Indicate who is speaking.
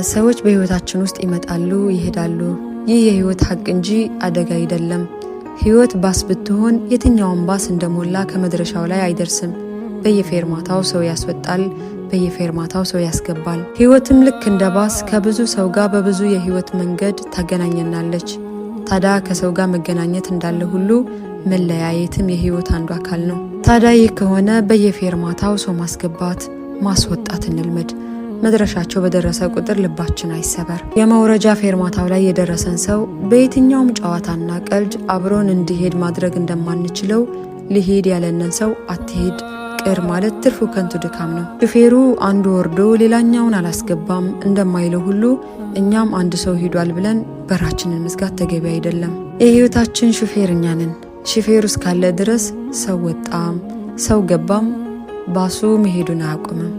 Speaker 1: ሰዎች በህይወታችን ውስጥ ይመጣሉ ይሄዳሉ። ይህ የህይወት ሀቅ እንጂ አደጋ አይደለም። ህይወት ባስ ብትሆን የትኛውም ባስ እንደሞላ ከመድረሻው ላይ አይደርስም። በየፌርማታው ሰው ያስወጣል፣ በየፌርማታው ሰው ያስገባል። ህይወትም ልክ እንደ ባስ ከብዙ ሰው ጋር በብዙ የህይወት መንገድ ታገናኘናለች። ታዲያ ከሰው ጋር መገናኘት እንዳለ ሁሉ መለያየትም የህይወት አንዱ አካል ነው። ታዲያ ይህ ከሆነ በየፌርማታው ሰው ማስገባት ማስወጣት እንልመድ። መድረሻቸው በደረሰ ቁጥር ልባችን አይሰበር። የመውረጃ ፌርማታው ላይ የደረሰን ሰው በየትኛውም ጨዋታና ቀልድ አብሮን እንዲሄድ ማድረግ እንደማንችለው ሊሄድ ያለንን ሰው አትሄድ ቅር ማለት ትርፉ ከንቱ ድካም ነው። ሹፌሩ አንዱ ወርዶ ሌላኛውን አላስገባም እንደማይለው ሁሉ እኛም አንድ ሰው ሂዷል ብለን በራችንን መዝጋት ተገቢ አይደለም። የህይወታችን ሹፌር እኛ ነን። ሹፌሩ እስካለ ድረስ ሰው ወጣም ሰው ገባም ባሱ መሄዱን አያቆምም።